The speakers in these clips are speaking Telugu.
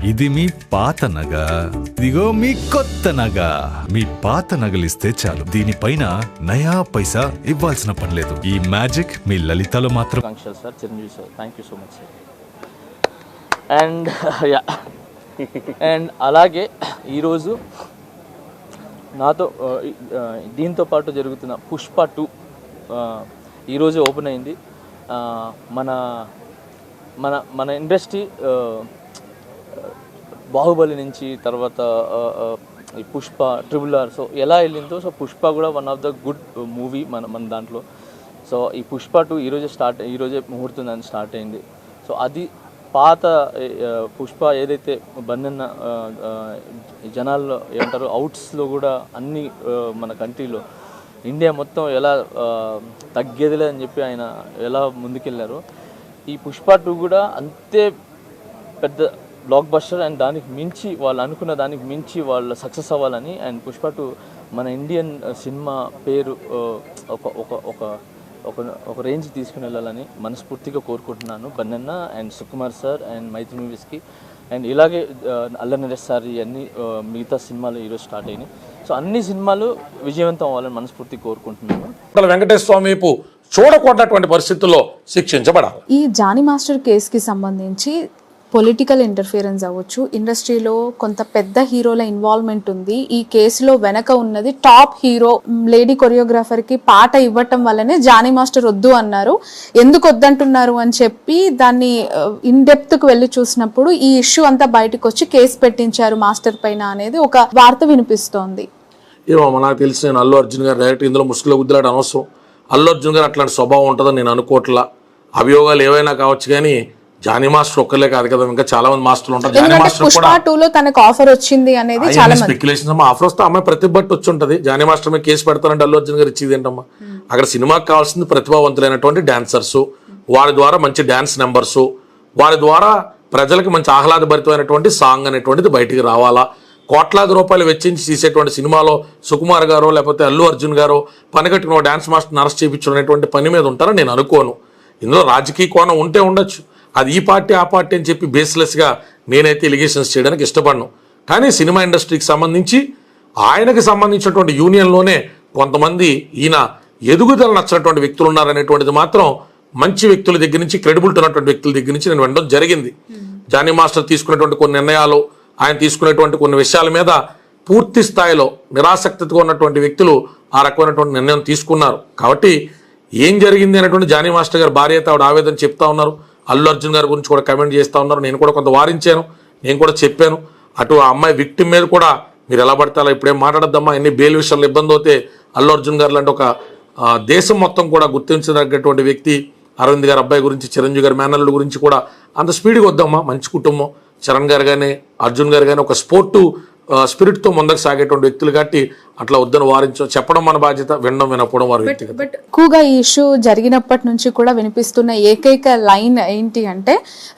ఇది మీ పాత నగ, ఇదిగో మీ కొత్త నగ. మీ పాత నగలిస్తే చాలు, దీనిపైన నయా పైసా ఇవ్వాల్సిన పని లేదు. ఈ మ్యాజిక్ మీ లలితలో మాత్రం. Sir Chiranjeevi sir, thank you so much sir. And yeah and అలాగే ఈరోజు నాతో దీంతో పాటు జరుగుతున్న పుష్ప 2 ఈరోజు ఓపెన్ అయింది. మన మన మన ఇండస్ట్రీ బాహుబలి నుంచి తర్వాత ఈ పుష్ప RRR సో ఎలా వెళ్ళిందో, సో పుష్ప కూడా one of the good movie మన దాంట్లో. సో ఈ పుష్ప 2 ఈరోజే ముహూర్తం దాన్ని స్టార్ట్ అయింది. సో అది పాత పుష్ప ఏదైతే బన్నన్న జనాల్లో ఏమంటారు అవుట్స్లో కూడా అన్ని మన కంట్రీలో ఇండియా మొత్తం ఎలా తగ్గేదిలే అని చెప్పి ఆయన ఎలా ముందుకెళ్ళారో, ఈ పుష్ప 2 కూడా అంతే పెద్ద బ్లాక్ బస్టర్. అండ్ దానికి మించి వాళ్ళు అనుకున్న దానికి మించి వాళ్ళు సక్సెస్ అవ్వాలని, అండ్ పుష్ప 2 మన ఇండియన్ సినిమా పేరు ఒక రేంజ్ తీసుకుని వెళ్ళాలని మనస్ఫూర్తిగా కోరుకుంటున్నాను. బన్నన్న అండ్ సుకుమార్ సార్ అండ్ మైత్రి మూవీస్కి, అండ్ ఇలాగే అల్లరి నరేష్ సార్ అన్ని మిగతా సినిమాలు ఈరోజు స్టార్ట్ అయినాయి. సో అన్ని సినిమాలు విజయవంతం అవ్వాలని మనస్ఫూర్తిగా కోరుకుంటున్నాను. వెంకటేశ్వర స్వామి చూడకూడనటువంటి పరిస్థితుల్లో శిక్షించబడాలి. ఈ జానీ మాస్టర్ కేసుకి సంబంధించి పొలిటికల్ ఇంటర్ఫియరెన్స్ అవ్వచ్చు, ఇండస్ట్రీలో కొంత పెద్ద హీరోల ఇన్వాల్వ్మెంట్ ఉంది. ఈ కేసులో వెనక ఉన్నది టాప్ హీరో లేడీ కొరియోగ్రాఫర్కి పాట ఇవ్వటం వల్లనే జానీ మాస్టర్ వద్దు అన్నారు. ఎందుకు వద్దంటున్నారు అని చెప్పి దాన్ని ఇన్ డెప్త్కి వెళ్ళి చూసినప్పుడు ఈ ఇష్యూ అంతా బయటకు వచ్చి కేసు పెట్టించారు మాస్టర్ పైన అనేది ఒక వార్త వినిపిస్తోంది. ఏమో నాకు తెలిసి నేను అల్లు అర్జున్ గారు డైరెక్ట్ ఇందులో ముసుగులో గుద్దులాట అనవసరం. అల్లు అర్జున్ గారు అట్లాంటి స్వభావం ఉంటుందని నేను అనుకోవట్లా. అభియోగాలు ఏవైనా కావచ్చు కానీ జానీ మాస్టర్ ఒక్కలే కాదు కదా, ఇంకా చాలా మంది మాస్టర్లు ఉంటారు. జానీ మాస్టర్ కూడా తనకు ఆఫర్ వచ్చింది అనేది చాలా స్పెక్యులేషన్స్ అమ్మా. ఆఫర్ వస్తే అమ్మాయి ప్రతిభ వచ్చి ఉంటుంది. జానీ మాస్టర్ మీద కేసు పెడతారంటే అల్లు అర్జున్ గారు ఇచ్చేది ఏంటమ్మా? అక్కడ సినిమాకి కావాల్సింది ప్రతిభావంతులైనటువంటి డాన్సర్స్, వారి ద్వారా మంచి డాన్స్ నెంబర్స్, వారి ద్వారా ప్రజలకు మంచి ఆహ్లాదభరితమైనటువంటి సాంగ్ అనేటువంటిది బయటికి రావాలా. కోట్లాది రూపాయలు వెచ్చించి తీసేటువంటి సినిమాలో సుకుమార్ గారో లేకపోతే అల్లు అర్జున్ గారో పనిగట్టుకున్న డాన్స్ మాస్టర్ని అరెస్ట్ చేయించడం అనేటువంటి పని మీద ఉంటారని నేను అనుకోను. ఇందులో రాజకీయ కోణం ఉంటే ఉండొచ్చు, అది ఈ పార్టీ ఆ పార్టీ అని చెప్పి బేస్లెస్గా నేనైతే ఎలిగేషన్స్ చేయడానికి ఇష్టపడను. కానీ సినిమా ఇండస్ట్రీకి సంబంధించి ఆయనకి సంబంధించినటువంటి యూనియన్లోనే కొంతమంది ఈయన ఎదుగుదల నచ్చినటువంటి వ్యక్తులు ఉన్నారనేటువంటిది మాత్రం మంచి వ్యక్తుల దగ్గర నుంచి, క్రెడిబిలిటీ ఉన్నటువంటి వ్యక్తుల దగ్గర నుంచి నేను వినడం జరిగింది. జానీ మాస్టర్ తీసుకునేటువంటి కొన్ని నిర్ణయాలు, ఆయన తీసుకునేటువంటి కొన్ని విషయాల మీద పూర్తి స్థాయిలో నిరాసక్తిగా ఉన్నటువంటి వ్యక్తులు ఆ రకమైనటువంటి నిర్ణయం తీసుకున్నారు. కాబట్టి ఏం జరిగింది అనేటువంటి జానీ మాస్టర్ గారు భార్య అయితే ఆవిడ ఆవేదన చెప్తా ఉన్నారు. అల్లు అర్జున్ గారి గురించి కూడా కమెంట్ చేస్తూ ఉన్నారు. నేను కూడా కొంత వారించాను, నేను కూడా చెప్పాను. అటు ఆ అమ్మాయి విక్టిమ్ మీద కూడా మీరు ఎలా పడతారో ఇప్పుడేం మాట్లాడద్దమ్మా, ఎన్ని బెయిల్ విషయాల్లో ఇబ్బంది అవుతే అల్లు అర్జున్ గారు లాంటి ఒక దేశం మొత్తం కూడా గుర్తించదగ్గటువంటి వ్యక్తి అరవింద్ గారి అబ్బాయి గురించి, చిరంజీవి గారి మేనల్లుడి గురించి కూడా అంత స్పీడ్గా వద్దమ్మా. మంచి కుటుంబం, చరణ్ గారు కానీ అర్జున్ గారు కానీ ఒక స్పోర్టు స్పిరిట్తో ముందుకు సాగేటువంటి వ్యక్తులు కాబట్టి అట్లా వద్దని చెప్పడం మన బాధ్యత, వినడం వినకపోవడం వారి వ్యక్తిగత. బట్ ఎక్కువగా ఈ ఇష్యూ జరిగినప్పటి నుంచి కూడా వినిపిస్తున్న ఏకైక లైన్ ఏంటి అంటే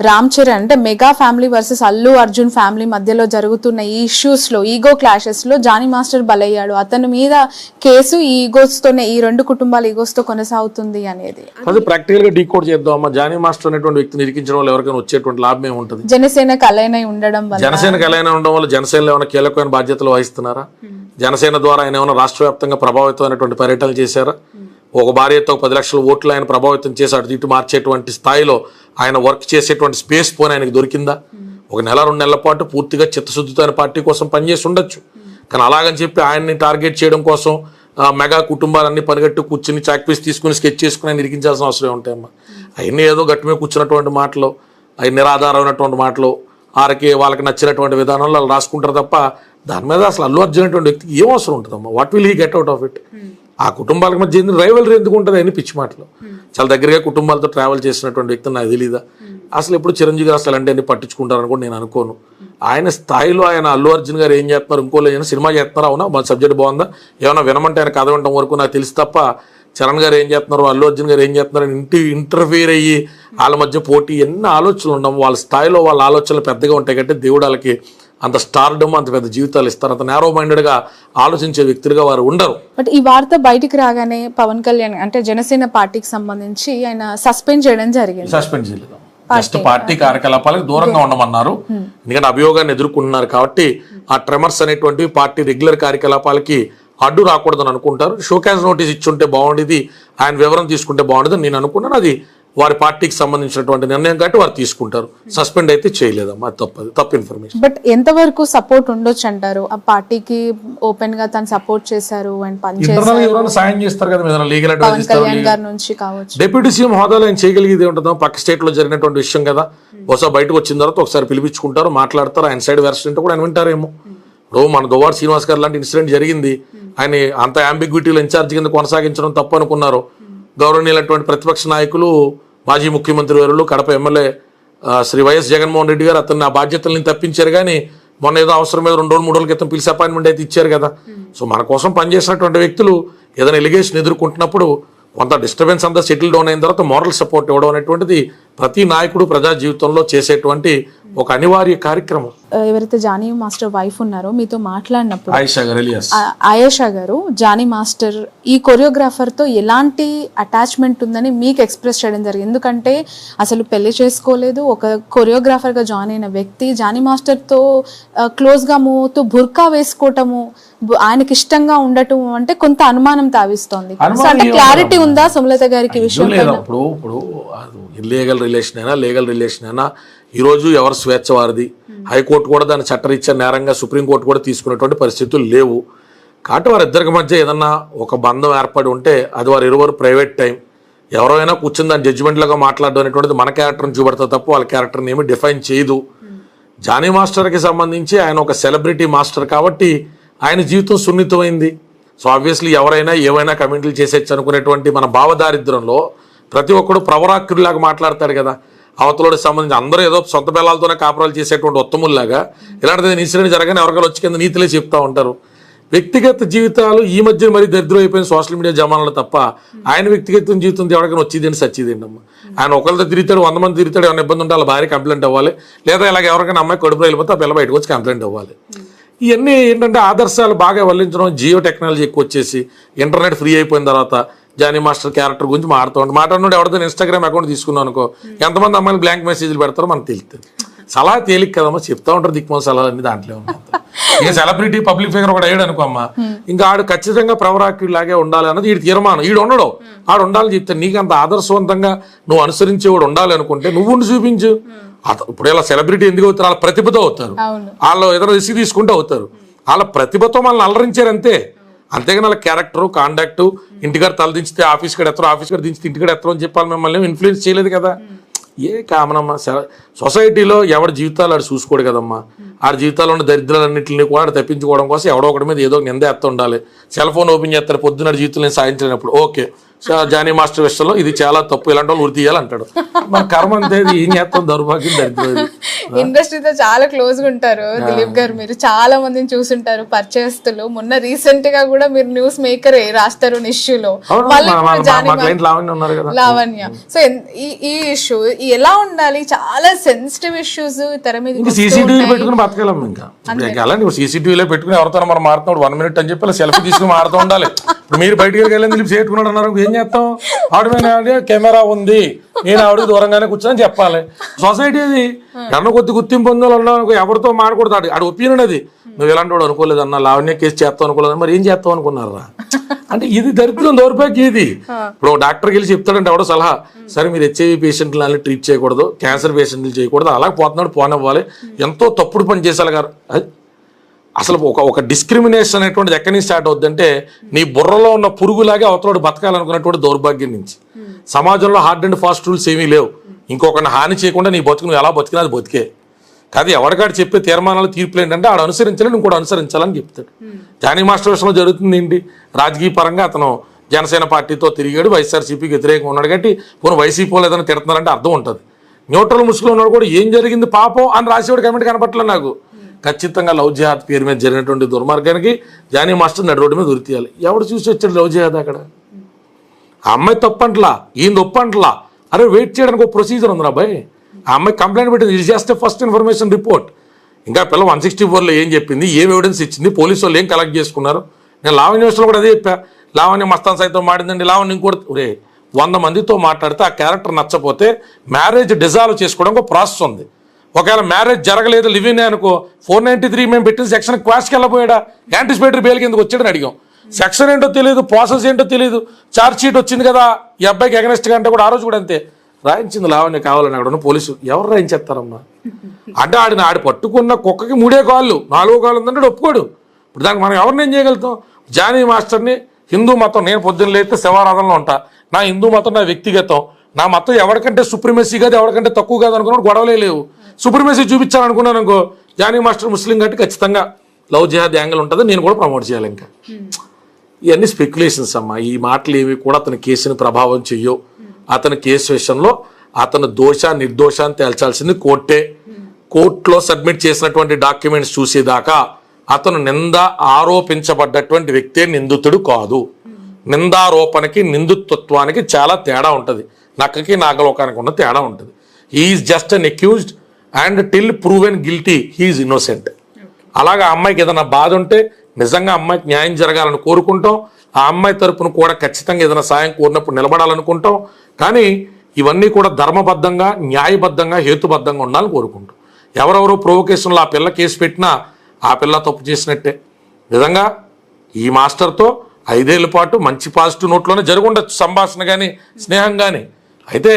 రామ్ చరణ్ అంటే mega family versus Allu Arjun family మధ్యలో జరుగుతున్న ఈ ఇష్యూస్ లో, ఈగో క్లాషెస్ లో జానీ మాస్టర్ బలయ్యాడు, అతని మీద కేసు ఈ ఈగోస్తోనే, ఈ రెండు కుటుంబాల ఈగోస్ తో కొనసాగుతుంది అనేది అది ప్రాక్టికల్ గా డీకోడ్ చేద్దాం అమ్మా. జానీ మాస్టర్ అనేటువంటి వ్యక్తిని ఇరికించడం వల్ల ఎవరికైనా వచ్చేటువంటి లాభం ఏముంటుంది? జనసేనకు అలైన్ ఉండడం వల్ల, జనసేనకు అలైన్ ఉండడం వల్ల జనసేనలో ఏమైనా కీలకమైన బాధ్యతలు వహిస్తున్నారా? జనసేన ద్వారా ఆయన ఏమైనా రాష్ట్ర వ్యాప్తంగా ప్రభావితమైనటువంటి పర్యటనలు చేశారా? ఒక భార్యతో 10 లక్షల ఓట్లు ఆయన ప్రభావితం చేసి అటు ఇటు మార్చేటువంటి స్థాయిలో ఆయన వర్క్ చేసేటువంటి స్పేస్ పోనీ ఆయనకు దొరికిందా? ఒక నెల 2 నెలల పాటు పూర్తిగా చిత్తశుద్ధితో ఆయన పార్టీ కోసం పనిచేసి ఉండొచ్చు. కానీ అలాగని చెప్పి ఆయన్ని టార్గెట్ చేయడం కోసం మెగా కుటుంబాలన్నీ పరిగెట్టు కూర్చుని చాక్పీస్ తీసుకుని స్కెచ్ చేసుకుని ఆయన ఇరికించాల్సిన అవసరం ఉంటాయమ్మా. అవన్నీ ఏదో గట్టి మీద కూర్చున్నటువంటి మాటలు, అవి నిరాధారమైనటువంటి మాటలు, వాళ్ళకి నచ్చినటువంటి విధానంలో వాళ్ళు రాసుకుంటారు తప్ప దాని మీద అసలు అల్లు అర్జున్ అనేటువంటి వ్యక్తికి ఏం అవసరం ఉంటుందమ్మా? What will he get out of it? ఆ కుటుంబాలకు మధ్య రైవల్రీ ఎందుకు ఉంటుంది అని పిచ్చి మాటలు. చాలా దగ్గరగా కుటుంబాలతో ట్రావెల్ చేసినటువంటి వ్యక్తి నాకు తెలీదా? అసలు ఎప్పుడు చిరంజీవి గారు అసలు అంటే అన్ని పట్టించుకుంటారని కూడా నేను అనుకోను. ఆయన స్థాయిలో ఆయన అల్లు అర్జున్ గారు ఏం చేస్తున్నారు, ఇంకోళ్ళు ఏమైనా సినిమా చేస్తున్నారా, అవునా మన సబ్జెక్ట్ బాగుందా, ఏమైనా వినమంటే ఆయన కథ వినడం వరకు నాకు తెలుసు తప్ప చరణ్ గారు ఏం చేస్తున్నారు, అల్లు అర్జున్ గారు ఏం చేస్తున్నారు ఇంటర్ఫియర్ అయ్యి వాళ్ళ మధ్య పోటీ ఎన్ని ఆలోచనలు ఉండవు. వాళ్ళ స్థాయిలో వాళ్ళ ఆలోచనలు పెద్దగా ఉంటాయి కాబట్టి దేవుడు వాళ్ళకి అంత స్టార్డమ్, అంత పెద్ద జీవితాలు ఇస్తారు. అంత నేరో మైండెడ్గా ఆలోచించే వ్యక్తులుగా వారు ఉండరు. బట్ ఈ వార్త బయటికి రాగానే పవన్ కళ్యాణ్ అంటే జనసేన పార్టీకి సంబంధించి ఆయన సస్పెండ్ చేయడం జరిగింది. సస్పెండ్ చేయలేదు, జస్ట్ పార్టీ కార్యకలాపాలకు దూరంగా ఉండమన్నారు. ఎందుకంటే అభియోగాన్ని ఎదుర్కొంటున్నారు కాబట్టి ఆ ట్రెమర్స్ అనేటువంటి పార్టీ రెగ్యులర్ కార్యకలాపాలకి అడ్డు రాకూడదని అనుకుంటారు. షోకాజ్ నోటీస్ ఇచ్చుంటే బాగుండేది, ఆయన వివరం తీసుకుంటే బాగుండేది నేను అనుకున్నాను. అది వారి పార్టీకి సంబంధించినటువంటి నిర్ణయం కాబట్టి వారు తీసుకుంటారు. సస్పెండ్ అయితే చేయలేదమ్మా, తప్పు ఇన్ఫర్మేషన్. బట్ ఎంతవరకు సపోర్ట్ ఉండొచ్చు అంటారు? ఆ పార్టీకి ఓపెన్ గా తను సపోర్ట్ చేశారు అండ్ పనిచేశారు, ఎవరైనా సాయం చేస్తారు కదా, ఏదైనా లీగల్ పవన్ అడ్వైస్ కళ్యాణ్ గారి నుంచి కావచ్చు. డిప్యూటీ సీఎం హోదాలో ఆయన చేయగలిగేది ఉంటుందో, పక్క స్టేట్ లో జరిగినటువంటి విషయం కదా, బహుశా బయటకు వచ్చిన తర్వాత ఒకసారి పిలిపించుకుంటారు, మాట్లాడతారు, ఆయన సైడ్ వెర్షన్ కూడా ఆయన వింటారేమో. ఇప్పుడు మన దువ్వాడ శ్రీనివాస్ గారు లాంటి ఇన్సిడెంట్ జరిగింది, ఆయన అంత అంబిగ్విటీలో ఇన్ఛార్జ్ కింద కొనసాగించడం తప్పు అనుకున్నారు. గౌరవనీయులైనటువంటి ప్రతిపక్ష నాయకులు మాజీ ముఖ్యమంత్రి వారు కడప ఎమ్మెల్యే శ్రీ వైఎస్ జగన్మోహన్ రెడ్డి గారు అతన్ని ఆ బాధ్యతల్ని తప్పించారు. కానీ మొన్న ఏదో అవసరం మీద 2 రోజులు 3 రోజుల క్రితం పిలిచి అపాయింట్మెంట్ అయితే ఇచ్చారు కదా. సో మన కోసం పనిచేసినటువంటి వ్యక్తులు ఏదైనా ఎలిగేషన్ ఎదుర్కొంటున్నప్పుడు కొంత డిస్టర్బెన్స్ అంతా సెటిల్ డౌన్ అయిన తర్వాత మోరల్ సపోర్ట్ ఇవ్వడం అనేటువంటిది ప్రతి నాయకుడు ప్రజా జీవితంలో చేసేటువంటి ఒక అనివార్య కార్యక్రమం. ఎవరైతే జానీ మాస్టర్ వైఫ్ ఉన్నారో మీతో మాట్లాడినప్పుడు ఆయేషా గారు జానీ మాస్టర్ ఈ కొరియోగ్రాఫర్ తో ఎలాంటి అటాచ్మెంట్ ఉందని మీకు ఎక్స్ప్రెస్ చేయడం జరిగింది. ఎందుకంటే అసలు పెళ్లి చేసుకోలేదు, ఒక కొరియోగ్రాఫర్ గా జాయిన్ అయిన వ్యక్తి జానీ మాస్టర్ తో క్లోజ్ గా మూవ్ అవుతూ బుర్కా వేసుకోవటము, ఆయనకి ఇష్టంగా ఉండటం అంటే కొంత అనుమానం తావిస్తోంది. అంటే క్లారిటీ ఉందా సుమలత గారికి విషయం? ఇప్పుడు ఇల్లీగల్ రిలేషన్ అయినా లీగల్ రిలేషన్ అయినా ఈరోజు ఎవరు స్వేచ్ఛ వారిది. హైకోర్టు కూడా దాన్ని చట్టరీత్యా నేరంగా సుప్రీంకోర్టు కూడా తీసుకునేటువంటి పరిస్థితులు లేవు. కాబట్టి వారిద్దరికి మధ్య ఏదన్నా ఒక బంధం ఏర్పడి ఉంటే అది వారి ఇరువురు ప్రైవేట్ టైం. ఎవరైనా కూర్చుని దాని జడ్జిమెంట్లాగా మాట్లాడడం అనేటువంటిది మన క్యారెక్టర్ని చూపెడతా తప్ప వాళ్ళ క్యారెక్టర్ని ఏమి డిఫైన్ చేయదు. జానీ మాస్టర్కి సంబంధించి ఆయన ఒక సెలబ్రిటీ మాస్టర్ కాబట్టి ఆయన జీవితం సున్నితమైంది. సో ఆబ్వియస్లీ ఎవరైనా ఏవైనా కమెంట్లు చేసేచ్చు అనుకునేటువంటి మన భావదారిద్రంలో ప్రతి ఒక్కడు ప్రవరాక్రులాగా మాట్లాడతాడు కదా. అవతలోకి సంబంధించి అందరూ ఏదో సొంత పిల్లలతోనే కాపురాలు చేసేటువంటి ఉత్తముల్లాగా ఇలాంటిది ఇన్సిడెంట్ జరగానే ఎవరికైనా వచ్చి కింద నీతిలే చెప్తా ఉంటారు. వ్యక్తిగత జీవితాలు ఈ మధ్య మరి దరిద్రం అయిపోయిన సోషల్ మీడియా జమానాలు తప్ప ఆయన వ్యక్తిగత జీవితం ఎవరికైనా వచ్చేదేంటి సచ్చేదేంటి అమ్మ. ఆయన ఒకరితో తిరుగుతాడు, 100 మంది తిరుగుతాడు, ఏమైనా ఇబ్బంది ఉంటే వాళ్ళ భార్య కంప్లైంట్ అవ్వాలి, లేదా ఇలాగ ఎవరికైనా అమ్మాయి కడుపులో వెళ్ళిపోతే ఆ పిల్ల బయటకు వచ్చి కంప్లైంట్ అవ్వాలి. ఇవన్నీ ఏంటంటే ఆదర్శాలు బాగా వల్లించడం, జియో టెక్నాలజీ ఎక్కువ వచ్చేసి ఇంటర్నెట్ ఫ్రీ అయిపోయిన తర్వాత జానీ మాస్టర్ క్యారెక్టర్ గురించి మాట్లాడుతూ ఎవరితో ఇన్స్టాగ్రామ్ అకౌంట్ తీసుకున్నాం అనుకో, ఎంతమంది అమ్మాయిలు బ్లాంక్ మెసేజ్లు పెడతారో మనకు తెలుస్తుంది. సలహా తేలిక కదమ్మా, చెప్తా ఉంటారు దిక్కుమాల సలహాలు అన్ని దాంట్లో ఉన్నాయి. ఇంకా సెలబ్రిటీ పబ్లిక్ ఫిగర్ ఒకటి అయ్యాడు అనుకో అమ్మ, ఇంకా ఆడు ఖచ్చితంగా ప్రవరాక్యుడు లాగే ఉండాలి అన్నది వీడి తీర్మానం. వీడు ఉండడు, ఆడు ఉండాలని చెప్తే నీకు అంత ఆదర్శవంతంగా నువ్వు అనుసరించేవాడు ఉండాలి అనుకుంటే నువ్వు ఉండి చూపించు. ఇప్పుడు ఇలా సెలబ్రిటీ ఎందుకు అవుతారు? వాళ్ళ ప్రతిభతో అవుతారు, వాళ్ళు ఏదైనా రిస్క్ తీసుకుంటూ అవుతారు. వాళ్ళ ప్రతిభతో మనల్ని అలరించారు అంతే. అంతేగాని వాళ్ళ క్యారెక్టర్ కాండాక్ట్ ఇంటికాడ తలదించితే ఆఫీస్ కాడ ఎత్తరు, ఆఫీస్ కాడ దించితే ఇంటికాడ ఎత్తరు అని చెప్పాలి. మిమ్మల్ని ఇన్ఫ్లుయెన్స్ చేయలేదు కదా. ఏ కామనమ్మా, సొసైటీలో ఎవరి జీవితాలు ఆడు చూసుకోడు కదమ్మా. ఆడ జీవితాల్లో ఉన్న దరిద్రాలన్నింటినీ కూడా తప్పించుకోవడం కోసం ఎవడో ఒకటి మీద ఏదో నింద ఎత్త ఉండాలి. సెల్ ఫోన్ ఓపెన్ చేస్తారు, పొద్దున్న జీవితం నేను సాధించినప్పుడు ఓకే జానీ మాస్టర్ విషయంలో ఇది చాలా తప్పు, ఇలాంటి వాళ్ళు ఉరి తీయాలంటాడు. మన కర్మ అంతే, ఏం చేస్తాం, దౌర్భాగ్యం, దరిద్రం. ఇండస్ట్రీతో చాలా క్లోజ్ గా ఉంటారు దిలీప్ గారు, మీరు చాలా మందిని చూసుంటారు పరిచయస్తులు. మొన్న రీసెంట్ గా కూడా మీరు న్యూస్ మేకర్ రాస్తారు ఇష్యూలో లావణ్య. సో ఈ ఇష్యూ ఎలా ఉండాలి? చాలా సెన్సిటివ్ ఇష్యూస్ తెర మీద సీసీటీవీ పెట్టుకుని బతకాలం. ఇంకా అలాంటి సీసీటీవీలో పెట్టుకుని ఎవరితో మనం మారుతున్నాడు 1 minute అని చెప్పి సెల్ఫీ తీసుకుని మారుతూ ఉండాలి. ఇప్పుడు మీరు బయటికి వెళ్ళి చేట్టుకున్నాడు అన్నారు, ఏం చేస్తాం? ఆవిడ కెమెరా ఉంది, నేను ఆవిడకి దూరంగానే కూర్చొని చెప్పాలి. సొసైటీ అది ఎన్న కొద్ది గుర్తింపు పొందాలన్నా ఎవరితో మాడకూడదు. ఆడు ఒపీనియన్ అది. నువ్వు ఎలాంటి వాడు అనుకోలేదు అన్న, లావణ్య కేసు చేస్తావు అనుకోలేదు, మరి ఏం చేస్తావు అనుకున్నారా? అంటే ఇది దరిద్రం, దౌర్భాగ్యం ఇది. ఇప్పుడు డాక్టర్కి వెళ్ళి చెప్తాడంటే ఎవడో సలహా, సరే మీరు హెచ్ఐవి పేషెంట్లని ట్రీట్ చేయకూడదు, క్యాన్సర్ పేషెంట్లు చేయకూడదు, అలా పోతున్నాడు పోనివ్వాలి, ఎంతో తప్పుడు పని చేసేలా గారు. అసలు ఒక డిస్క్రిమినేషన్ అనేటువంటిది ఎక్కడి నుంచి స్టార్ట్ అవుద్దంటే నీ బుర్రలో ఉన్న పురుగులాగే అవతలోడు బతకాలనుకున్నటువంటి దౌర్భాగ్యం నుంచి. సమాజంలో హార్డ్ అండ్ ఫాస్ట్ రూల్స్ ఏమీ లేవు. ఇంకొకరిని హాని చేయకుండా నీ బతుకు నువ్వు ఎలా బతికినా అది బతికే కాదు. ఎవరికాడు చెప్పే తీర్మానాలు తీర్పులు ఏంటంటే ఆడు అనుసరించాలని ఇంకోటి అనుసరించాలని చెప్తాడు. జానీ మాస్టర్ విషయంలో జరుగుతుంది ఏంటి? రాజకీయ పరంగా అతను జనసేన పార్టీతో తిరిగాడు, వైఎస్ఆర్సీపీకి వ్యతిరేకంగా ఉన్నాడు కాబట్టి పోను వైసీపీ వాళ్ళు ఏదైనా తిడుతున్నారంటే అర్థం ఉంటుంది. న్యూట్రల్ ముసుగులో ఉన్నాడు కూడా ఏం జరిగింది పాపం అని రాసేవాడు కమెంట్ కనపట్లేదు నాకు. ఖచ్చితంగా లవ్ జిహాద్ పేరు మీద జరిగినటువంటి దుర్మార్గానికి జానీ మాస్టర్ నడి రోడ్డు మీద ఉరి తీయాలి. ఎవడు చూసి వచ్చాడు లవ్ జిహాద్? అక్కడ ఆ అమ్మాయి తప్పంట్లా, ఈయన తప్పంట్లా. అరే వెయిట్ చేయడానికి ఒక ప్రొసీజర్ ఉంది అబ్బాయి. ఆ అమ్మాయి కంప్లైంట్ పెట్టింది, ఇది జస్ట్ ఫస్ట్ ఇన్ఫర్మేషన్ రిపోర్ట్. ఇంకా పిల్ల 164లో ఏం చెప్పింది, ఏం ఎవిడెన్స్ ఇచ్చింది, పోలీసు వాళ్ళు ఏం కలెక్ట్ చేసుకున్నారు. నేను లావణ్య విషయంలో కూడా అదే చెప్పా. లావణ్య మస్తాన్ సైతం మాడిందండి, లావణ్య ఇంకోటి. ఒరే 100 మందితో మాట్లాడితే ఆ క్యారెక్టర్ నచ్చపోతే మ్యారేజ్ డిజాల్వ్ చేసుకోవడం ఒక ప్రాసెస్ ఉంది. ఒకవేళ మ్యారేజ్ జరగలేదు లివింగ్ అనుకో 493 మేము పెట్టిన సెక్షన్ క్వాష్కి వెళ్ళిపోయాడా, యాంటిసిపేటరీ బెయిల్కి ఎందుకు వచ్చాడని అడిగాం. సెక్షన్ ఏంటో తెలియదు, ప్రాసెస్ ఏంటో తెలియదు, ఛార్జ్ షీట్ వచ్చింది కదా ఈ అబ్బాయికి అగనెస్ట్గా అంటే కూడా ఆ రోజు కూడా అంతే రాయించింది లావణ్య కావాలని అక్కడ ఉన్న పోలీసు ఎవరు రాయించేస్తారమ్మా అంటే ఆడి పట్టుకున్న కుక్కకి 3 కాళ్ళు 4వ కాళ్ళు ఉందంటే ఒప్పుకోడు. ఇప్పుడు దానికి మనం ఎవరిని ఏం చేయగలుగుతాం. జానీ మాస్టర్ని హిందూ మతం, నేను పొద్దున్న లేస్తే శివారాధనలో ఉంటా, నా హిందూ మతం నా వ్యక్తిగతం, నా మతం ఎవరికంటే సుప్రీమసీ కాదు ఎవరికంటే తక్కువ కాదు అనుకున్నాడు, గొడవలే లేవు. సుప్రీమసీ చూపించాలనుకున్నాను అనుకో, జానీ మాస్టర్ ముస్లిం కాబట్టి ఖచ్చితంగా లవ్ జిహాద్ యాంగిల్ ఉంటుంది, నేను కూడా ప్రమోట్ చేయాలి. ఇంకా ఇవన్నీ స్పెక్యులేషన్స్ అమ్మా. ఈ మాటలు ఏవి కూడా అతని కేసుని ప్రభావం చెయ్యవు. అతని కేసు విషయంలో అతను నిర్దోషాన్ని తేల్చాల్సింది కోర్టే. కోర్టులో సబ్మిట్ చేసినటువంటి డాక్యుమెంట్స్ చూసేదాకా అతను ఆరోపించబడ్డటువంటి వ్యక్తే నిందితుడు కాదు. నిందారోపణకి నిందితత్వానికి చాలా తేడా ఉంటుంది. నక్కకి నాగలోకానికి ఉన్న తేడా ఉంటుంది. He is just an accused and till proven guilty he is innocent. అలాగా అమ్మాయికి ఏదైనా బాధ ఉంటే నిజంగా అమ్మాయికి న్యాయం జరగాలని కోరుకుంటాం. ఆ అమ్మాయి తరపున కూడా ఖచ్చితంగా ఏదైనా సాయం కోరినప్పుడు నిలబడాలనుకుంటాం. కానీ ఇవన్నీ కూడా ధర్మబద్ధంగా, న్యాయబద్ధంగా, హేతుబద్ధంగా ఉండాలని కోరుకుంటాం. ఎవరెవరో ప్రొవొకేషన్లో ఆ పిల్ల కేసు పెట్టినా ఆ పిల్ల తప్పు చేసినట్టే. నిజంగా ఈ మాస్టర్తో 5 ఏళ్ల పాటు మంచి పాజిటివ్ నోట్లోనే జరుగుండొచ్చు సంభాషణ కానీ స్నేహం కానీ. అయితే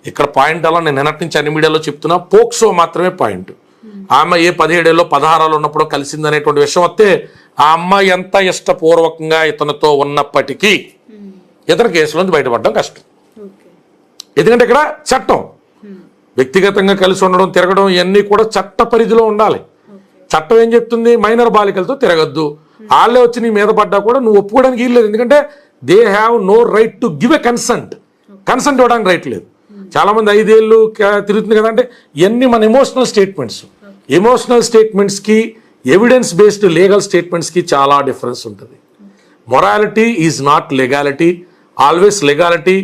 ఇక్కడ పాయింట్ అలా నేను నిన్నటి నుంచి అన్ని మీడియాలో చెప్తున్నా, పోక్సో మాత్రమే పాయింట్. ఆ అమ్మాయి ఏ 17 ఏళ్ళలో 16 ఉన్నప్పుడు కలిసిందనేటువంటి విషయం వస్తే ఆ అమ్మాయి ఎంత ఇష్టపూర్వకంగా ఇతనితో ఉన్నప్పటికీ ఇతని కేసులోంచి బయటపడడం కష్టం. ఎందుకంటే ఇక్కడ చట్టం వ్యక్తిగతంగా కలిసి ఉండడం, తిరగడం ఇవన్నీ కూడా చట్ట పరిధిలో ఉండాలి. చట్టం ఏం చెప్తుంది, మైనర్ బాలికలతో తిరగద్దు. వాళ్ళే వచ్చి నీ మీద పడ్డా కూడా నువ్వు ఒప్పుకోవడానికి వీల్లేదు. ఎందుకంటే they have no right to give a consent ఇవ్వడానికి రైట్ లేదు. చాలా మంది 5 ఏళ్ళు తిరుగుతుంది కదా అంటే ఇవన్నీ మన ఎమోషనల్ స్టేట్మెంట్స్కి ఎవిడెన్స్ బేస్డ్ లీగల్ స్టేట్మెంట్స్కి చాలా డిఫరెన్స్ ఉంటుంది. Morality is not legality. Always legality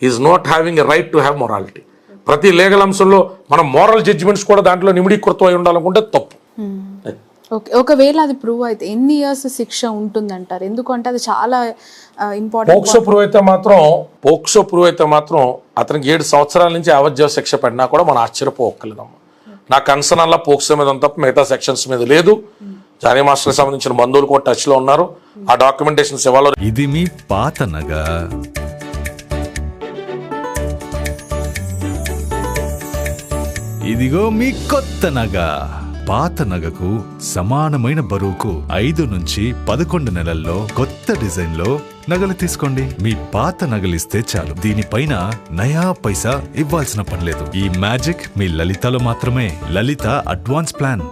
is not having a right to have morality. ప్రతి లీగల్ అంశంలో మనం మోరల్ జడ్జిమెంట్స్ కూడా దాంట్లో నిమిడీకృతం అయి ఉండాలనుకుంటే తప్పు. ఓకే, ఒకవేళ అది ప్రూవ్ అయితే ఎన్ని ఇయర్స్ శిక్ష ఉంటుందంటారు? ఎందుకంటే అది చాలా ఇంపార్టెంట్. పోక్సో ప్రూవ్ అయితే మాత్రం అతనికి 7 సంవత్సరాల నుంచి యావజ్జీవ శిక్ష పడినా కూడా మనం ఆశ్చర్యపోక్కర్లేదమ్మా. నా కన్సర్న్ అలా పోక్సో మీద తప్ప మిగతా సెక్షన్స్ మీద లేదు. జానీ మాస్టర్కి సంబంధించిన బంధువులు కూడా టచ్ లో ఉన్నారు. ఆ డాక్యుమెంటేషన్స్ ఇవ్వాలి. ఇది మీ పాత నగ, ఇదిగో మీ కొత్త నగ. పాత నగకు సమానమైన బరువుకు 5 నుంచి 11 నెలల్లో కొత్త డిజైన్ లో నగలు తీసుకోండి. మీ పాత నగలిస్తే చాలు, దీనిపైన నయా పైసా ఇవ్వాల్సిన పనిలేదు. ఈ మ్యాజిక్ మీ లలితలో మాత్రమే. లలిత అడ్వాన్స్ ప్లాన్.